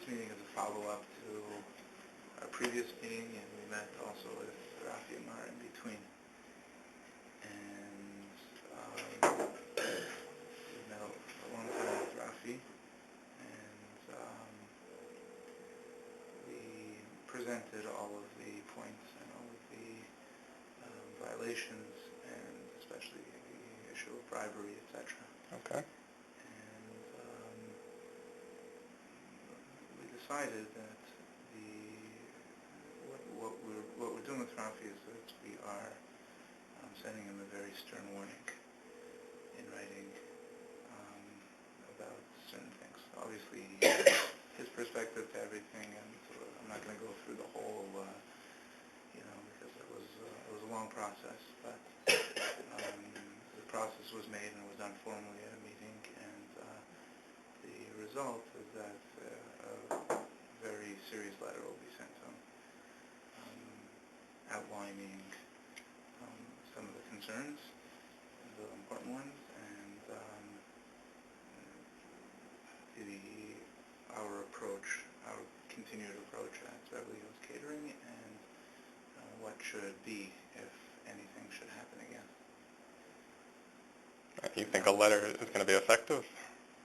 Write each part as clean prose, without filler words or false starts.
meeting is a follow-up to our previous meeting, and we met also with Rafi and Mar in between. And we met a long time with Rafi, and we presented all of the points and all of the violations, and especially the issue of bribery, etc. Okay. And we decided that what we're doing with Rafi is that we are sending him a very stern warning in writing about certain things. Obviously, he has his perspective to everything, and I'm not going to go through the whole, because it was a long process. But the process was made and it was done formally at a meeting, and the result is that a very serious letter will be sent to him, outlining some of the concerns, the important ones, and our approach, our continued approach at Beverly Hills Catering, and what should be if anything should happen again. You think a letter is going to be effective?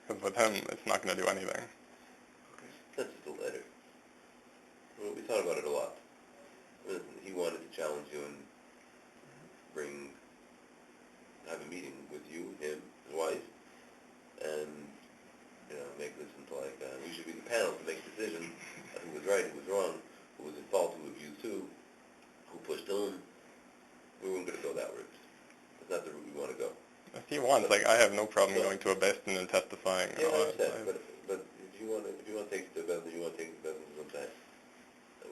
Because with him, it's not going to do anything. Okay. That's just a letter. Well, we thought about it a lot. He wanted to challenge you and have a meeting with you, him, his wife, and make this into like we should be the panel to make a decision on who was right, who was wrong, who was at fault, who abused who pushed whom. We weren't going to go that route. That's not the route we want to go. If he wants, I have no problem going to a Bestin and testifying. Yeah, I understand. But if you want to take it to Bestin, you want to take it to Bestin sometime.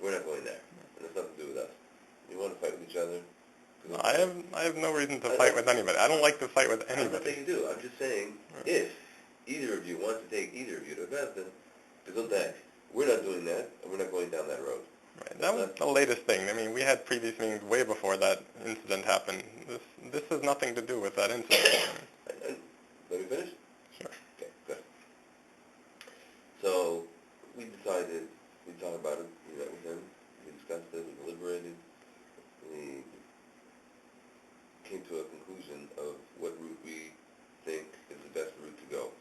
We're not going there. And it's nothing to do with us. You want to fight with each other? I have no reason to fight with anybody. I don't like to fight with anybody. I'm not saying you do. I'm just saying if either of you wants to take either of you to Bestin, to go back, we're not doing that, and we're not going down that road. Right. That was the latest thing. I mean, we had previous meetings way before that incident happened. This has nothing to do with that incident. Let me finish? Sure. Okay, good. So we decided, we thought about it, we met with him, we discussed it, we deliberated, we came to a conclusion of what route we think is the best route to go.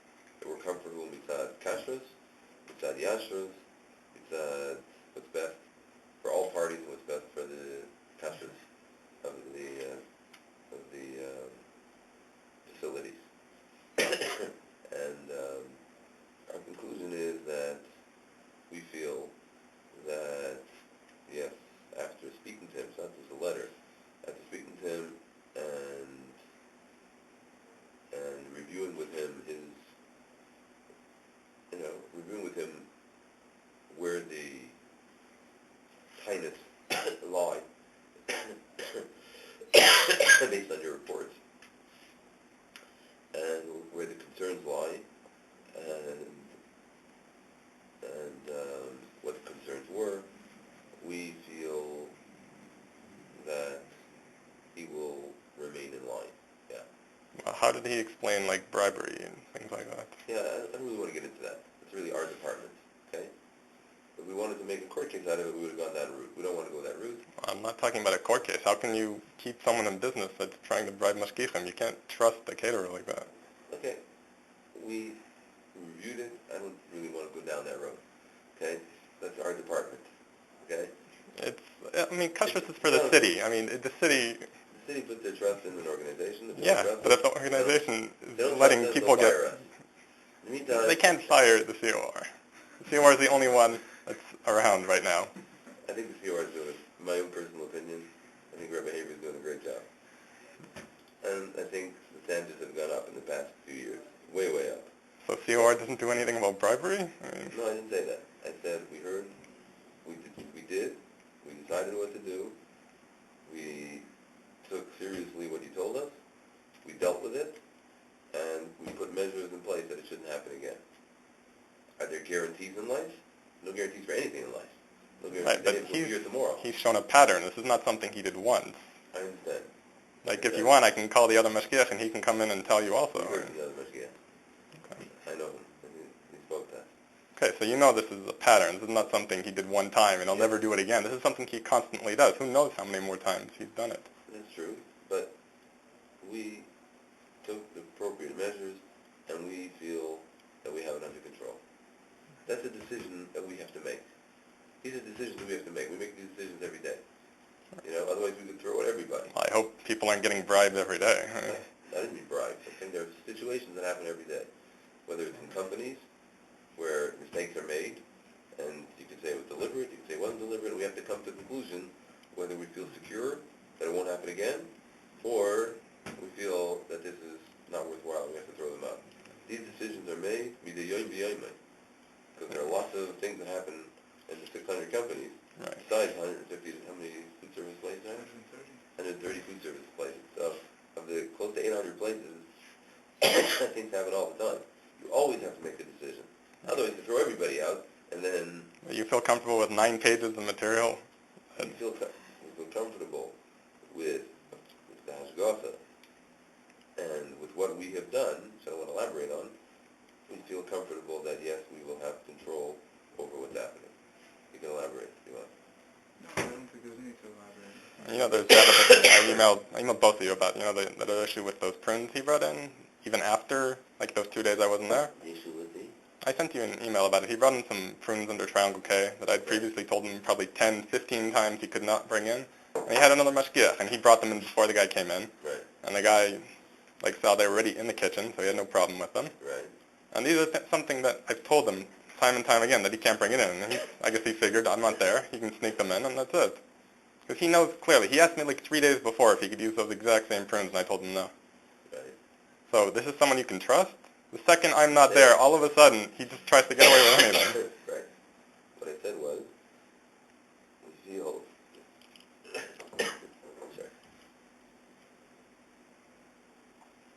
That we're comfortable beside Kashruth, beside Yashruth, beside what's best for all parties and what's best for the Kashruth of the facilities. And our conclusion is that we feel that, yes, after speaking to him, it's not just a letter, after speaking to him and reviewing with him where the tightness lie, based on your reports, and where the concerns lie, and what the concerns were, we feel that he will remain in line. Yeah. Well, how did he explain, bribery and things like that? Yeah, I don't really want to get into that. It's really our department, okay? If we wanted to make a court case out of it, we would have gone that route. We don't want to go that route. I'm not talking about a court case. How can you keep someone in business that's trying to bribe mashgichim? You can't trust a caterer like that. Okay. We reviewed it. I don't really want to go down that road, okay? That's our department, okay? Kashruth is for the city. I mean, the city... The city puts their trust in an organization. Yeah, but if the organization is letting people get... In the meantime, they can't fire the COR. The COR is the only one that's around right now. I think the COR is doing it. In my own personal opinion, I think Rabbi Haber is doing a great job. And I think the standards have gone up in the past few years. Way, way up. So COR doesn't do anything about bribery? No, I didn't say that. I said we heard, we decided what to do, we took seriously what he told us, we dealt with it, and we put measures in place that it shouldn't happen again. Are there guarantees in life? No guarantees for anything in life. No guarantees that it will be here tomorrow. He's shown a pattern. This is not something he did once. I understand. If you want, I can call the other mashgiach and he can come in and tell you also. You heard the other mashgiach. Okay. I know him. He spoke that. Okay, so you know this is a pattern. This is not something he did one time and he'll never do it again. This is something he constantly does. Who knows how many more times he's done it. That's true, but we took the appropriate measures and we feel that we have it under control. That's a decision that we have to make. These are decisions that we have to make. We make these decisions every day. You know, otherwise we could throw at everybody. I hope people aren't getting bribed every day. I didn't mean bribes. I think there are situations that happen every day, whether it's in companies where mistakes are made, and you can say it was deliberate, you can say it wasn't deliberate, and we have to come to a conclusion whether we feel secure that it won't happen again, or we feel that this is not worthwhile and we have to throw them out. These decisions are made, because there are lots of things that happen in the 600 companies, besides 150, how many food service places are there? 130 food service places. So, of the close to 800 places, things happen all the time. You always have to make a decision. Otherwise, you throw everybody out, and then... You feel comfortable with 9 pages of material? You feel comfortable with the hashgacha and with what we have done, which I want to elaborate on. We feel comfortable that, yes, we will have control over what's happening. You can elaborate if you want. No, I don't think there's need to elaborate. You know, there's that I emailed both of you about, the other issue with those prunes he brought in, even after, like, those 2 days I wasn't there. The issue with the... I sent you an email about it. He brought in some prunes under Triangle K that I'd previously told him probably 10, 15 times he could not bring in. And he had another mashgiach, and he brought them in before the guy came in. Right. And the guy, saw they were already in the kitchen, so he had no problem with them. Right. And these are something that I've told him time and time again, that he can't bring it in. And I guess he figured, I'm not there, he can sneak them in, and that's it. Because he knows clearly. He asked me 3 days before if he could use those exact same prunes, and I told him no. Right. So this is someone you can trust? The second I'm not there, all of a sudden, he just tries to get away with anything. Right. What I said was, we feel... sorry.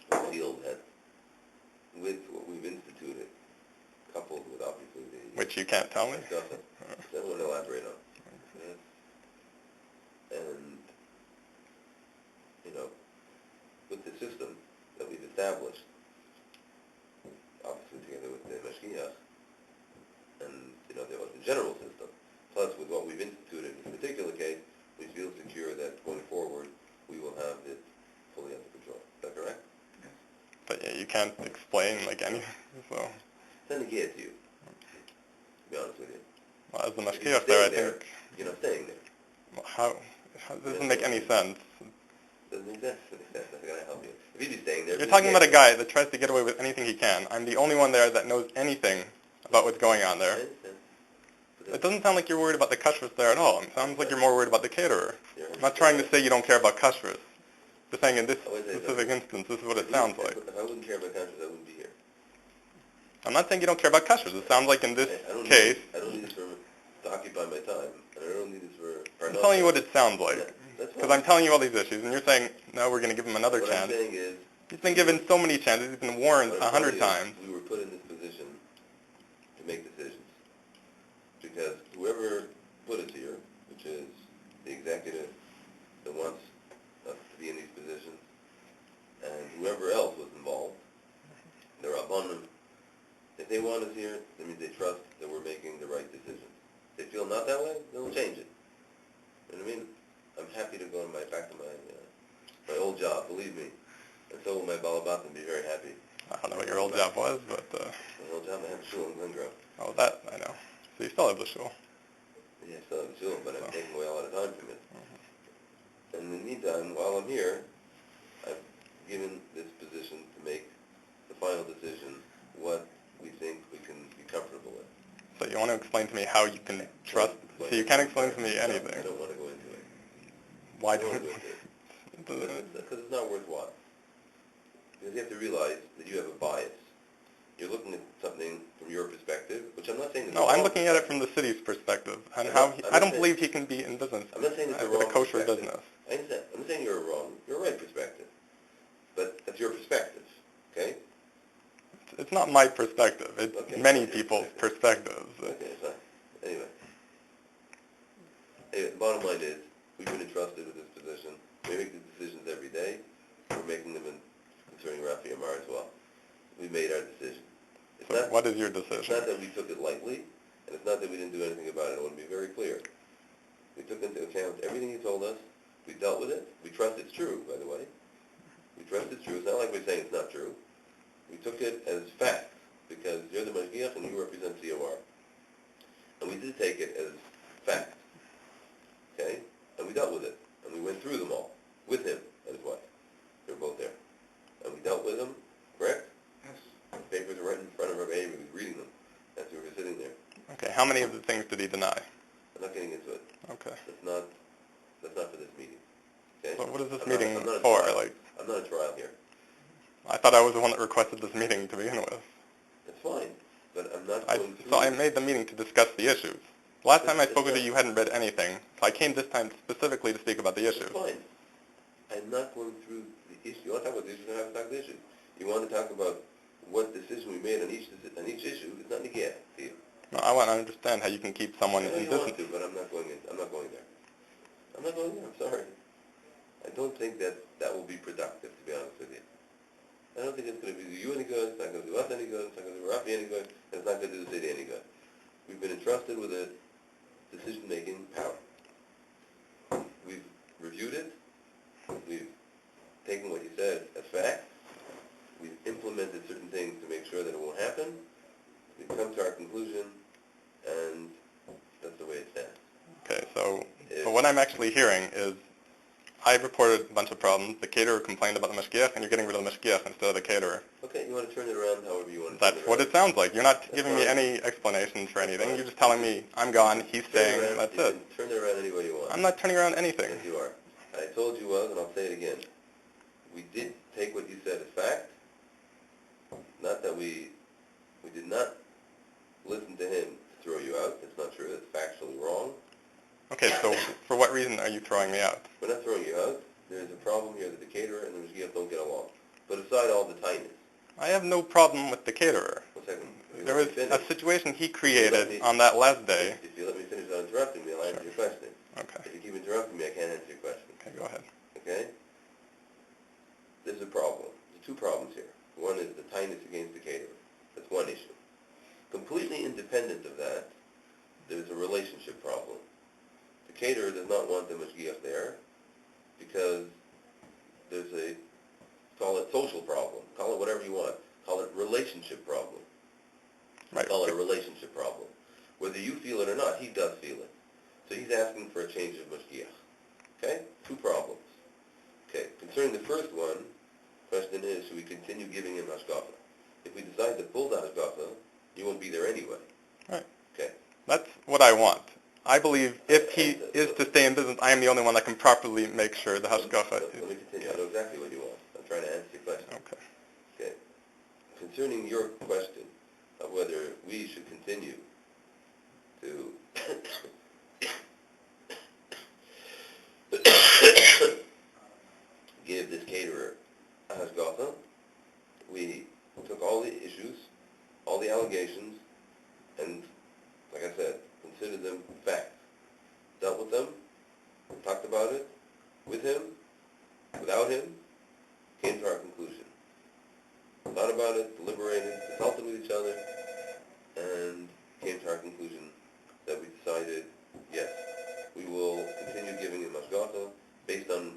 We feel that with what we've instituted, coupled with obviously the... Which you can't tell me? Stuff that I want to elaborate on. And, with the system that we've established, obviously together with the mashgiach, and, the general system, plus with what we've instituted in this particular case, we feel secure that going forward, we will have it fully under control. Is that correct? Yes. But yeah, you can't explain anything, so... It's not negated to you, to be honest with you. Well, as the mashgiach there, I think... You're not staying there. Well, how this doesn't make any sense. Doesn't make sense. That's not going to help you. If you'd be staying there... You're talking about a guy that tries to get away with anything he can. I'm the only one there that knows anything about what's going on there. It doesn't sound like you're worried about the kashrus there at all. It sounds like you're more worried about the caterer. I'm not trying to say you don't care about kashrus. Just saying in this specific instance, this is what it sounds like. If I wouldn't care about kashrus, I wouldn't be here. I'm not saying you don't care about kashrus. It sounds like in this case... I don't need this to occupy my time, and I don't need this for... I'm telling you what it sounds like. Because I'm telling you all these issues, and you're saying, no, we're going to give him another chance. What I'm saying is... He's been given so many chances. He's been warned 100 times. We were put in this position to make decisions. Because whoever put us here, which is the executive that wants us to be in these positions, and whoever else was involved, they're up on them. If they want us here, that means they trust that we're making the right decisions. If they feel not that way, they'll change it. You know what I mean? I'm happy to go back to my old job, believe me. And so will my Balabat and be very happy. I don't know what your old job was, but... My old job, I have a shul in Glengrove. Oh, that, I know. So you still have the shul. Yeah, I still have a shul, but I'm taking away a lot of time from it. And in the meantime, while I'm here, I've given this position to make the final decision what we think we can be comfortable with. So you want to explain to me how you can trust... So you can't explain to me anything. I don't want to go into it. Why don't you? Because it's not worthwhile. Because you have to realize that you have a bias. You're looking at something from your perspective, which I'm not saying is No, I'm looking at it from the city's perspective, and I don't believe he can be in business I'm not saying it's with a kosher business. I understand. I'm not saying you're wrong. You're a right perspective. But that's your perspective, okay? It's not my perspective. It's many people's perspectives. Okay, fine. Anyway, the bottom line is, we've been entrusted with this position. We make the decisions every day. We're making them concerning Rafi Amar as well. We made our decision. So what is your It's decision? not that we took it lightly, and it's not that we didn't do anything about it. I want to be very clear. We took into account everything you told us. We dealt with it. We trust it's true, by the way. We trust it's true. It's not like we're saying it's not true. We took it as fact, because you're the Mashgiach and you represent COR. And we did take it as fact. Okay? And we dealt with it. And we went through them all, with him and his wife. They were both there. And we dealt with them, correct? Yes. The papers are right in front of our baby. We was reading them as we were sitting there. Okay, how many of the things did he deny? I'm not getting into it. Okay. That's not for this meeting. Okay? So what is this I'm meeting not a for? trial. Like, I'm not a trial here. I thought I was the one that requested this meeting to begin with. That's fine, but I'm not going through. So I made the meeting to discuss the issues. Last time I spoke with It's you, you hadn't read anything. So I came this time specifically to speak about the issues. That's fine. I'm not going through the issue. You want to talk about the issues, I have to talk about the issue. You want to talk about what decision we made on each issue, it's not negated to you. No, I want to understand how you can keep someone I know in you business. want to, but I'm not going there. I'm not going there. I'm sorry. I don't think that will be productive, to be honest with you. I don't think it's going to do you any good, it's not going to do us any good, it's not going to do Rafi any good, and it's not going to do the city any good. We've been entrusted with a decision-making power. We've reviewed it, we've taken what you said as fact, we've implemented certain things to make sure that it won't happen, we've come to our conclusion, and that's the way it stands. Okay, so what I'm actually hearing is I reported a bunch of problems, the caterer complained about the mashgiach, and you're getting rid of the mashgiach instead of the caterer. Okay, you want to turn it around however you want to That's turn it what around. it sounds like. You're not That's giving me fine. any explanations for anything. fine. You're just telling me, I'm gone, he's staying, that's You it. can turn it around any way you want. I'm not turning around anything. Yes, you are. I told you was, and I'll say it again. We did take what you said as fact. Not that we did not listen to him to throw you out. It's not true. It's factually wrong. Okay, so for what reason are you throwing me out? We're not throwing you out. There's a problem here that the caterer and the mashgiach don't get along. But aside all the tightness. I have no problem with the caterer. 1 second. There was a situation he created on that last day. If you let me finish without interrupting me, I'll answer your question. Okay, If you keep interrupting me, I can't answer your question. okay, go ahead. Okay? There's a problem. There's two problems here. One is the tightness against the caterer. That's one issue. Completely independent of that, there's a relationship problem. The caterer does not want the mashgiach there because there's a, call it social problem, call it whatever you want, call it relationship problem. Right. Call it a relationship problem. Whether you feel it or not, he does feel it. So he's asking for a change of mashgiach. Okay? Two problems. Okay, concerning the first one, question is, should we continue giving him hashgacha? If we decide to pull that hashgacha, you won't be there anyway. Right. Okay. That's what I want. I believe if he is to stay in business, I am the only one that can properly make sure the hashgacha Let me continue. I know exactly what you want. I'm trying to answer your question. Okay. Okay. Concerning your question of whether we should continue to give this caterer a hashgacha, we took all the issues, all the allegations, and, like I said, considered them facts. Dealt with them, talked about it, with him, without him, came to our conclusion. Thought about it, deliberated, consulted with each other, and came to our conclusion that we decided, yes, we will continue giving him hashgacha based on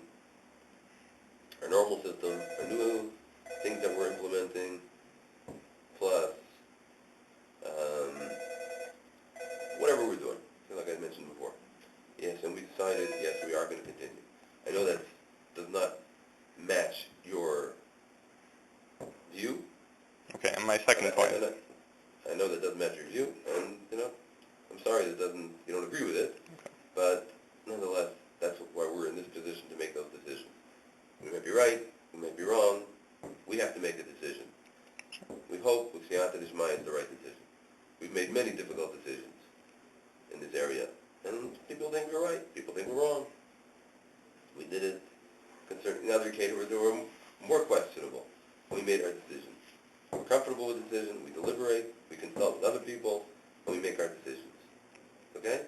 our normal system, our new things that we're implementing, plus whatever we're doing, like I mentioned before. Yes, and we decided, yes, we are going to continue. I know that does not match your view. Okay, and my second point. I know that doesn't match your view, and, I'm sorry that you don't agree with it, but nonetheless, that's why we're in this position to make those decisions. We might be right, we might be wrong, we have to make a decision. We hope with Siyata Dishmaya is the right decision. We've made many difficult decisions in this area, and people think we're right, people think we're wrong. We did it concerning other caterers that were more questionable. We made our decision. We're comfortable with the decision, we deliberate, we consult with other people, and we make our decisions. Okay?